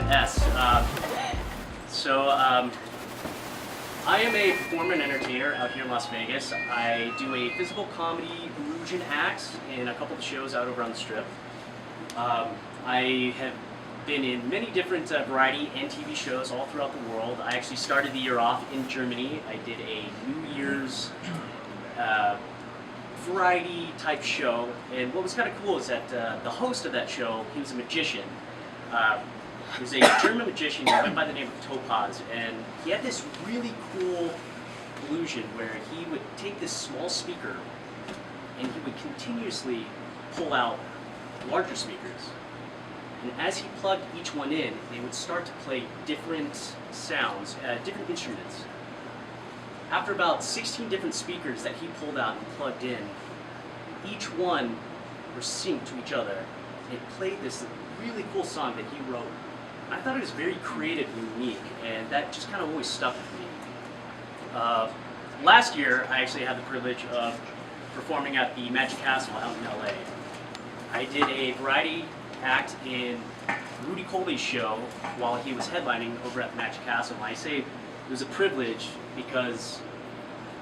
S. I am a performer and entertainer out here in Las Vegas. I do a physical comedy illusion acts in a couple of shows out over on the Strip. I have been in many different variety and TV shows all throughout the world. I actually started the year off in Germany. I did a New Year's variety type show, and what was kind of cool is that the host of that show, he was a magician. He was a German magician. He went by the name of Topaz, and he had this really cool illusion where he would take this small speaker and he would continuously pull out larger speakers. And as he plugged each one in, they would start to play different sounds, different instruments. After about 16 different speakers that he pulled out and plugged in, each one were synced to each other. It played this really cool song that he wrote. I thought it was very creative and unique, and that just kind of always stuck with me. Last year, I actually had the privilege of performing at the Magic Castle out in LA. I did a variety act in Rudy Coley's show while he was headlining over at the Magic Castle. And I say it was a privilege because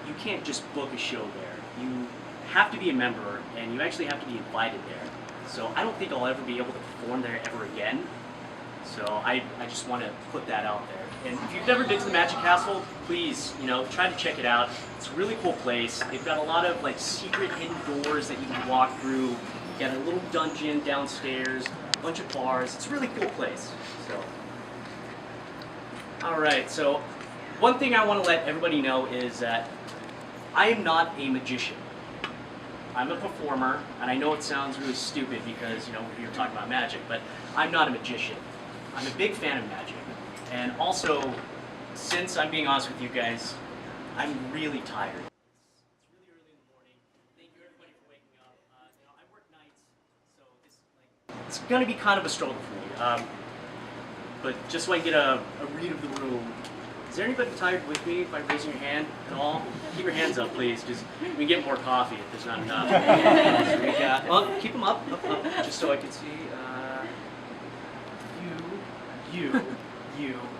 you can't just book a show there. You have to be a member, and you actually have to be invited there. So I don't think I'll ever be able to perform there ever again. So I just want to put that out there. And if you've never been to the Magic Castle, please, try to check it out. It's a really cool place. They've got a lot of secret hidden doors that you can walk through. You got a little dungeon downstairs, a bunch of bars. It's a really cool place. All right, so one thing I want to let everybody know is that I am not a magician. I'm a performer, and I know it sounds really stupid because, you're talking about magic, but I'm not a magician. I'm a big fan of magic. And also, since I'm being honest with you guys, I'm really tired. It's really early in the morning. Thank you everybody for waking up. I work nights, so it's going to be kind of a struggle for me. But just so I can get a read of the room, is there anybody tired with me by raising your hand at all? Keep your hands up, please, because we can get more coffee if there's not enough. So we got, keep them up, just so I can see. You,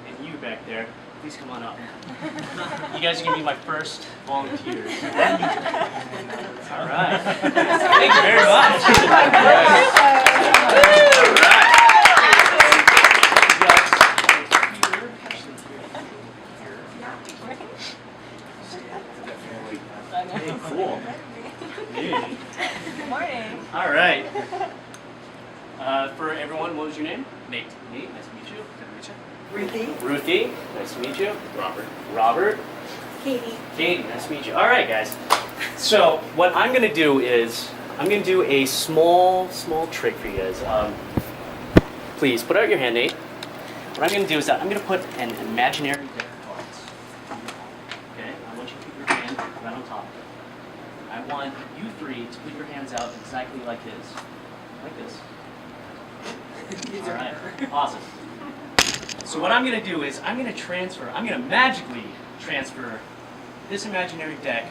and you back there. Please come on up. You guys are going to be my first volunteers. All right. Thank you very much. All right. Hey, cool. Hey. Good morning. All right. For everyone, what was your name? Nate. Nate, nice to meet you. Good to meet you. Ruthie. Ruthie, nice to meet you. Robert. Robert. Katie. Katie, nice to meet you. All right, guys. So what I'm going to do is I'm going to do a small trick for you guys. Please put out your hand, Nate. What I'm going to do is that I'm going to put an imaginary deck of cards. Okay, I want you to keep your hand right on top of it. I want you three to put your hands out exactly like this. Like this. All right, awesome. So what I'm going to do is I'm going to magically transfer this imaginary deck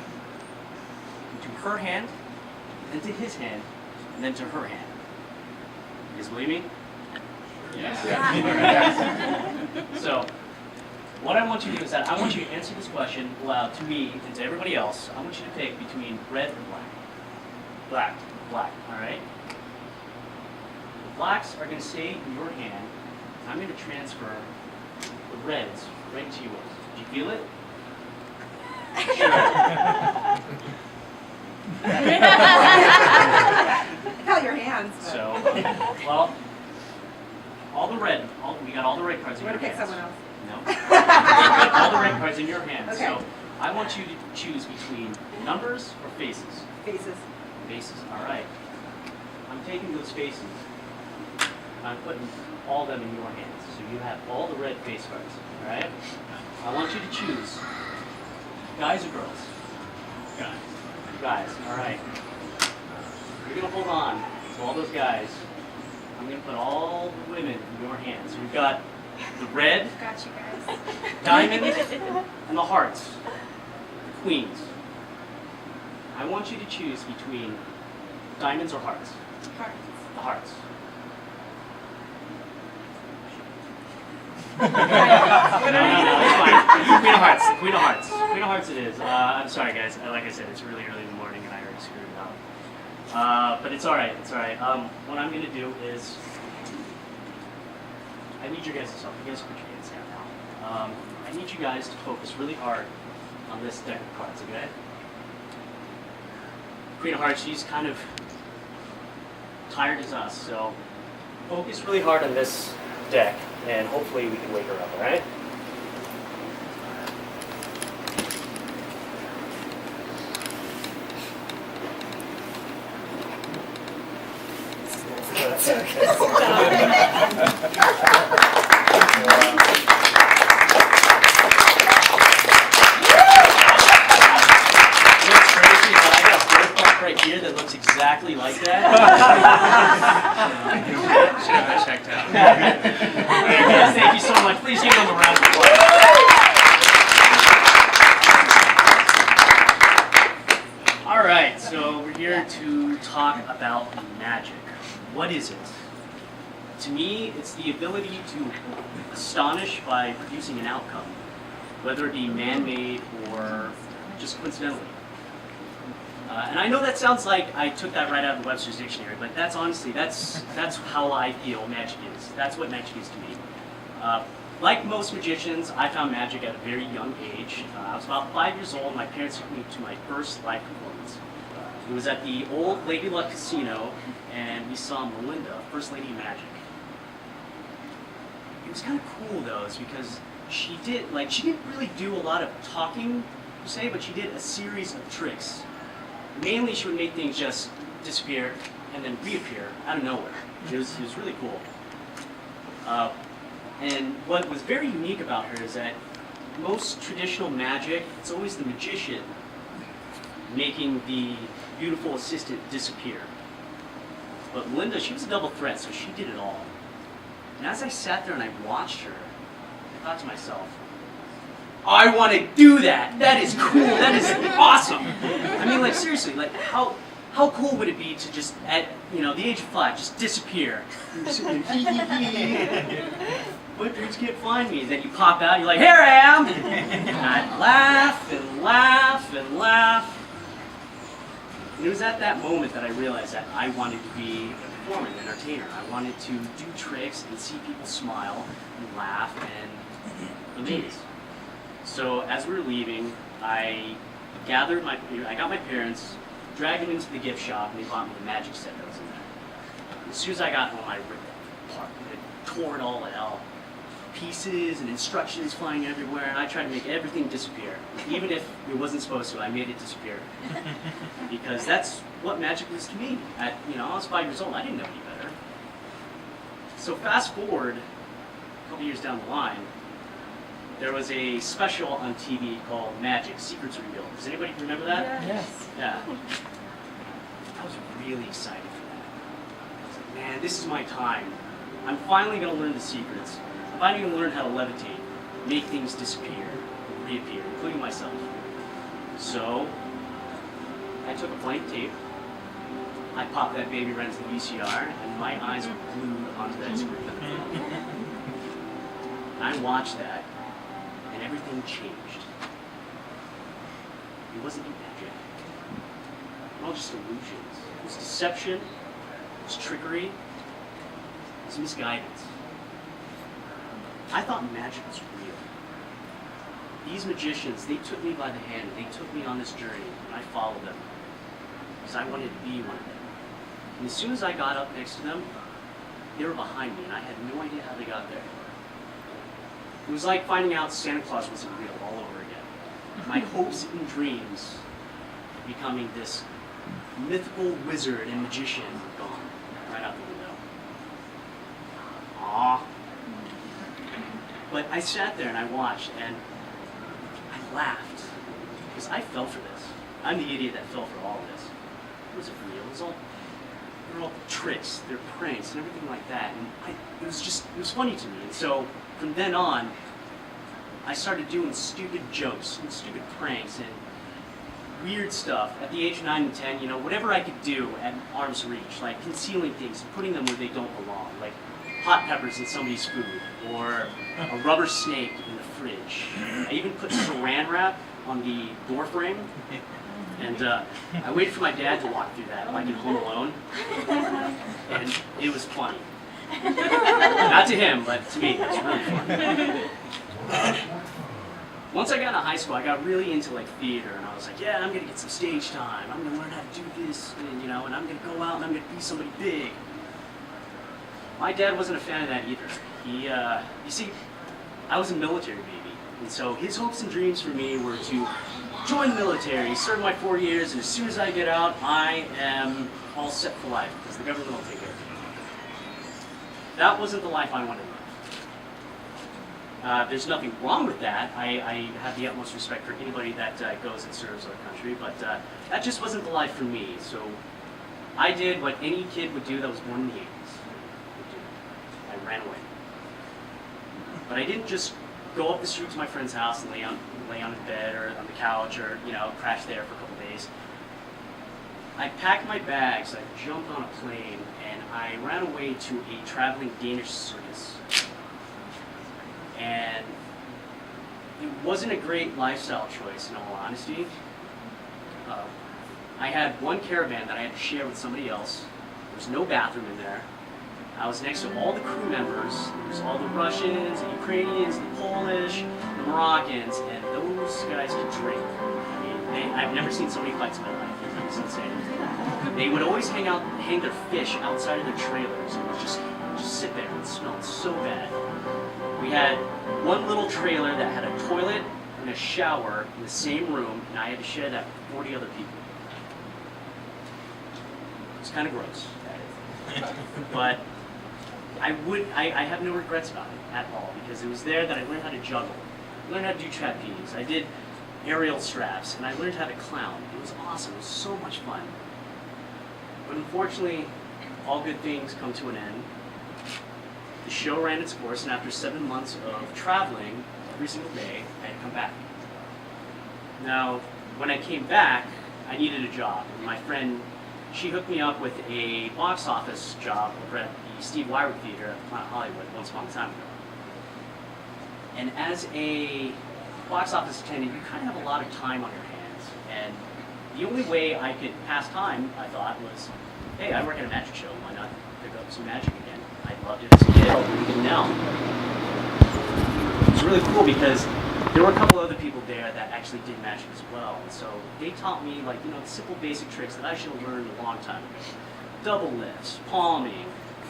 into her hand, then to his hand, and then to her hand. You guys believe me? Yes. So what I want you to do is that I want you to answer this question aloud to me and to everybody else. I want you to pick between red and black. Black, all right? The blacks are going to stay in your hand. I'm going to transfer the reds right to yours. Did you feel it? Sure. I felt your hands. But... So, well, we got all the red cards in your hands. You want to pick someone else? No. All the red cards in your hands. Okay. So I want you to choose between numbers or faces. Faces. Faces, all right. I'm taking those faces. I'm putting all of them in your hands. So you have all the red face cards, all right? I want you to choose guys or girls? Guys. Guys, all right. You're going to hold on to all those guys. I'm going to put all the women in your hands. So we've got the red, Got you guys. diamond, and the hearts, the queens. I want you to choose between diamonds or hearts. Hearts. The hearts. No, it's fine. Queen of Hearts. Queen of Hearts. Queen of Hearts it is. I'm sorry, guys. Like I said, it's really early in the morning and I already screwed it up. But it's all right. It's all right. What I'm going to do is, I need you guys to stop. You guys put your hands down now. I need you guys to focus really hard on this deck of cards, okay? Queen of Hearts, she's kind of tired as us, so focus really hard on this deck, and hopefully we can wake her up, all right? Here that looks exactly like that. Should have been checked out. Yes, thank you so much. Please give them a round of applause. All right, so we're here to talk about magic. What is it? To me, it's the ability to astonish by producing an outcome, whether it be man-made or just coincidentally. And I know that sounds like I took that right out of the Webster's Dictionary, but that's honestly, that's how I feel magic is. That's what magic is to me. Like most magicians, I found magic at a very young age. I was about 5 years old. My parents took me to my first live performance. It was at the old Lady Luck Casino, and we saw Melinda, First Lady of Magic. It was kind of cool though, is because she didn't really do a lot of talking per se, but she did a series of tricks. Mainly, she would make things just disappear and then reappear out of nowhere. It was really cool. And what was very unique about her is that most traditional magic, it's always the magician making the beautiful assistant disappear. But Melinda, she was a double threat, so she did it all. And as I sat there and I watched her, I thought to myself, I want to do that. That is cool. That is awesome. I mean, like seriously, like how cool would it be to just at the age of 5 just disappear? My parents can't find me. And then you pop out. You're like, here I am. And I laugh and laugh and laugh. And it was at that moment that I realized that I wanted to be a performer, an entertainer. I wanted to do tricks and see people smile and laugh and amaze. So as we were leaving, I got my parents, dragged them into the gift shop, and they bought me the magic set that was in there. As soon as I got home, I ripped it apart. I tore it all to hell. Pieces and instructions flying everywhere, and I tried to make everything disappear. Even if it wasn't supposed to, I made it disappear. Because that's what magic was to me. I was 5 years old. I didn't know any better. So fast forward a couple years down the line, there was a special on TV called Magic, Secrets Revealed. Does anybody remember that? Yes. Yeah. I was really excited for that. I was like, man, this is my time. I'm finally going to learn the secrets. I'm finally going to learn how to levitate, make things disappear, reappear, including myself. So, I took a blank tape, I popped that baby right into the VCR, and my eyes were glued onto that screen. And I watched that, and everything changed. It wasn't magic. It was all just illusions. It was deception. It was trickery. It was misguidance. I thought magic was real. These magicians, they took me by the hand, and they took me on this journey, and I followed them. Because I wanted to be one of them. And as soon as I got up next to them, they were behind me, and I had no idea how they got there. It was like finding out Santa Claus wasn't real all over again. My hopes and dreams of becoming this mythical wizard and magician were gone right out the window. Aww. But I sat there and I watched and I laughed because I fell for this. I'm the idiot that fell for all of this. It wasn't real. They were all tricks, they're pranks and everything like that. And it was funny to me. And so from then on, I started doing stupid jokes and stupid pranks and weird stuff at the age of 9 and 10, whatever I could do at arm's reach, like concealing things and putting them where they don't belong, like hot peppers in somebody's food, or a rubber snake in the fridge. I even put saran wrap on the door frame, and I waited for my dad to walk through that, like in Home Alone, and it was funny. Not to him, but to me, it was really funny. Once I got into high school, I got really into like theater, and I was like, yeah, I'm gonna get some stage time. I'm gonna learn how to do this, and and I'm gonna go out and I'm gonna be somebody big. My dad wasn't a fan of that either. He, you see, I was a military baby, and so his hopes and dreams for me were to join the military, serve my 4 years, and as soon as I get out, I am all set for life because the government will take care of me. That wasn't the life I wanted to live. There's nothing wrong with that. I have the utmost respect for anybody that goes and serves our country, but that just wasn't the life for me. So I did what any kid would do that was born in the 80s. I ran away. But I didn't just go up the street to my friend's house and lay on his bed or on the couch or crash there for a couple days. I packed my bags, I jumped on a plane, and I ran away to a traveling Danish circus. And it wasn't a great lifestyle choice, in all honesty. I had one caravan that I had to share with somebody else. There was no bathroom in there. I was next to all the crew members. There was all the Russians, the Ukrainians, the Polish, the Moroccans, and those guys could drink. I mean, I've never seen so many fights in my life. It's insane. They would always hang their fish outside of their trailers and would just sit there and smell so bad. We had one little trailer that had a toilet and a shower in the same room, and I had to share that with 40 other people. It's kind of gross. But I have no regrets about it at all, because it was there that I learned how to juggle. I learned how to do trapeze. I did aerial straps, and I learned how to clown. It was awesome. It was so much fun. But unfortunately, all good things come to an end. The show ran its course, and after 7 months of traveling every single day, I had to come back. Now, when I came back, I needed a job. And my friend, she hooked me up with a box office job over at the Steve Wyrick Theater at Planet Hollywood once upon a time ago. And as a box office attendant, you kind of have a lot of time on your hands. And the only way I could pass time, I thought, was, hey, I work at a magic show. Why not pick up some magic again? I loved it as a kid, even now. It was really cool because there were a couple other people there that actually did magic as well. And so they taught me, the simple basic tricks that I should have learned a long time ago. Double lifts, palming,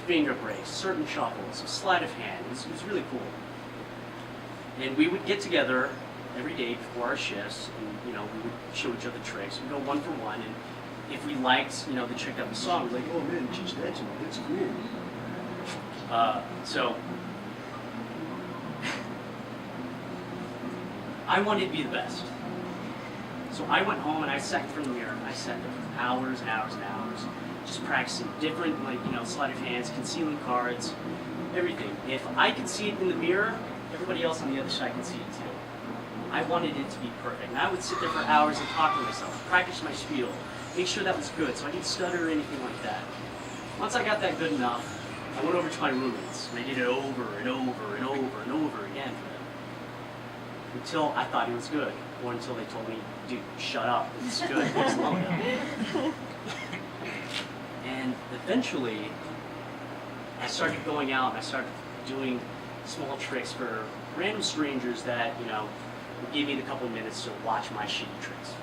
finger breaks, certain shuffles, sleight of hand. It was really cool. And we would get together every day before our shifts, and we would show each other tricks. We'd go one for one, and if we liked, the trick that we saw, we'd be like, oh man, teach that to me. That's cool. So I wanted to be the best. So I went home and I sat in front of the mirror and I sat there for hours and hours and hours, just practicing different, sleight of hands, concealing cards, everything. If I could see it in the mirror, everybody else on the other side could see it too. I wanted it to be perfect. And I would sit there for hours and talk to myself, practice my spiel, make sure that was good so I didn't stutter or anything like that. Once I got that good enough, I went over to my roommates, and I did it over and over and over and over again for them. Until I thought it was good, or until they told me, dude, shut up, it's good, it's slow now. And eventually, I started going out and I started doing small tricks for random strangers that, would give me the couple minutes to watch my shitty tricks.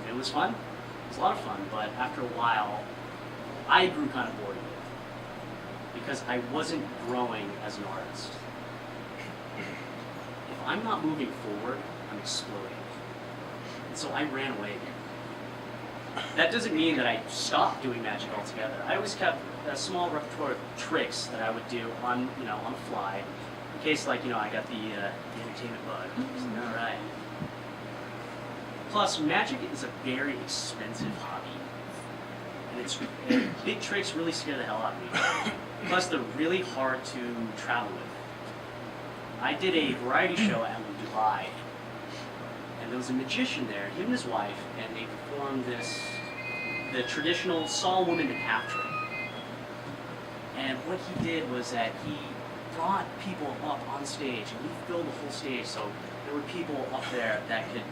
It was fun. It was a lot of fun, but after a while, I grew kind of bored with it because I wasn't growing as an artist. If I'm not moving forward, I'm exploding. And so I ran away again. That doesn't mean that I stopped doing magic altogether. I always kept a small repertoire of tricks that I would do on the fly, in case I got the entertainment bug. All right. Plus, magic is a very expensive hobby. And big tricks really scare the hell out of me. Plus, they're really hard to travel with. I did a variety show out in Dubai, and there was a magician there, him and his wife, and they performed the traditional saw a woman in half trick. what he did was that he brought people up on stage, and he filled the whole stage, so there were people up there that could,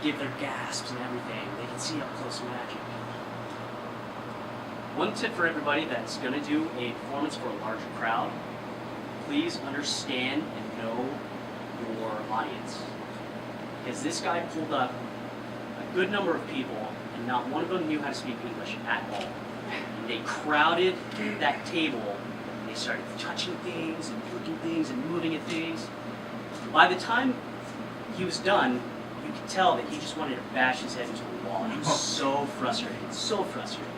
give their gasps and everything. They could see up close magic. One tip for everybody that's going to do a performance for a larger crowd: please understand and know your audience. Because this guy pulled up a good number of people, and not one of them knew how to speak English at all. And they crowded that table, and they started touching things and looking things and moving at things. By the time he was done, you could tell that he just wanted to bash his head into the wall. He was so frustrated, so frustrated.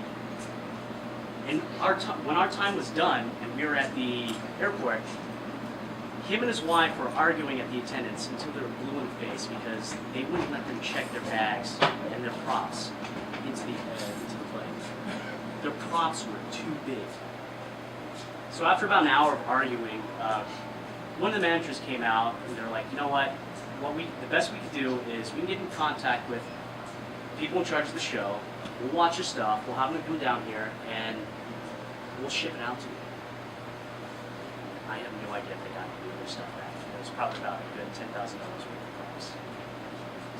And when our time was done, and we were at the airport, him and his wife were arguing at the attendants until they were blue in the face because they wouldn't let them check their bags and their props into the plane. Their props were too big. So after about an hour of arguing, one of the managers came out and they're like, you know what? The best we can do is we can get in contact with people in charge of the show. We'll watch your stuff. We'll have them come down here and we'll ship it out to you. I have no idea if they got any of their stuff back. It was probably about a good $10,000 worth of props.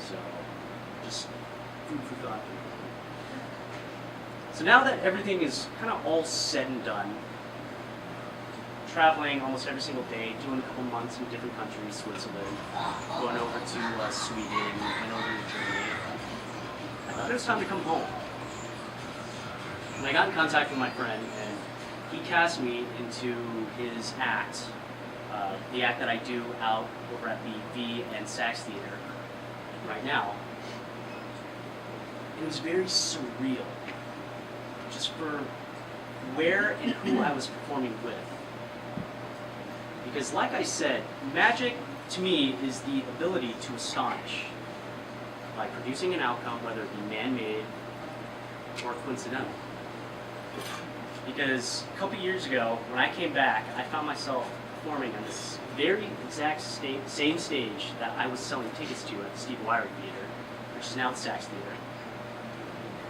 So, just food for thought. So now that everything is kind of all said and done, traveling almost every single day, doing a couple months in different countries, Switzerland, going over to Sweden, and over to Germany, I thought it was time to come home. And I got in contact with my friend, and he cast me into his act, the act that I do out over at the V and Sax Theater right now. It was very surreal, just for where and who I was performing with. Because like I said, magic to me is the ability to astonish by producing an outcome, whether it be man-made or coincidental. Because a couple years ago, when I came back, I found myself performing on this very exact same stage that I was selling tickets to at the Steve Wyrick Theater, which is now the Sax Theater.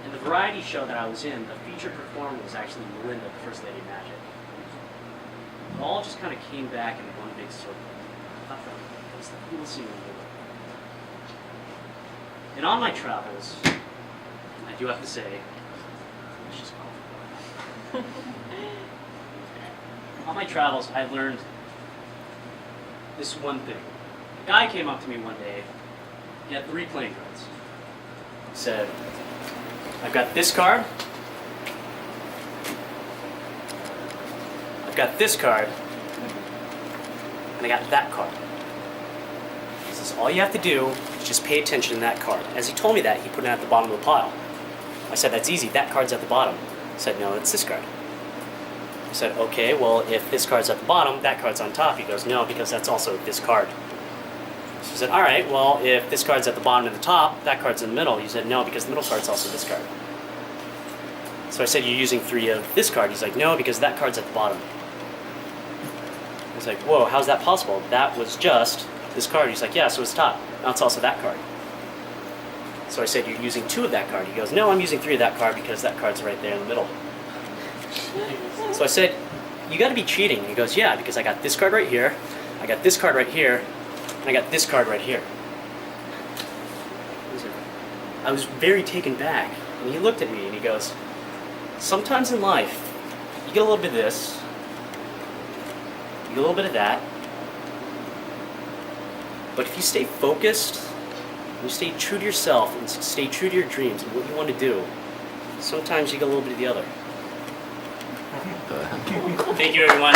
And the variety show that I was in, the featured performer was actually Melinda, the First Lady of Magic. It all just kind of came back in one big circle. I thought that was the coolest thing in the world. And on my travels, I do have to say, let's just go. On my travels, I learned this one thing. A guy came up to me one day. He had 3 playing cards. He said, I've got this card, I've got this card, and I got that card. He says, all you have to do is just pay attention to that card. As he told me that, he put it at the bottom of the pile. I said, that's easy, that card's at the bottom. He said, no, it's this card. I said, okay, well, if this card's at the bottom, that card's on top. He goes, no, because that's also this card. So I said, all right, well, if this card's at the bottom and the top, that card's in the middle. He said, no, because the middle card's also this card. So I said, you're using 3 of this card. He's like, no, because that card's at the bottom. I was like, whoa, how's that possible? That was just this card. He's like, yeah, so it's top. Now it's also that card. So I said, you're using 2 of that card. He goes, no, I'm using 3 of that card because that card's right there in the middle. So I said, you got to be cheating. And he goes, yeah, because I got this card right here, I got this card right here, and I got this card right here. I was very taken back. And he looked at me and he goes, sometimes in life, you get a little bit of this, you get a little bit of that, but if you stay focused, you stay true to yourself and stay true to your dreams and what you want to do, sometimes you get a little bit of the other. Thank you, everyone.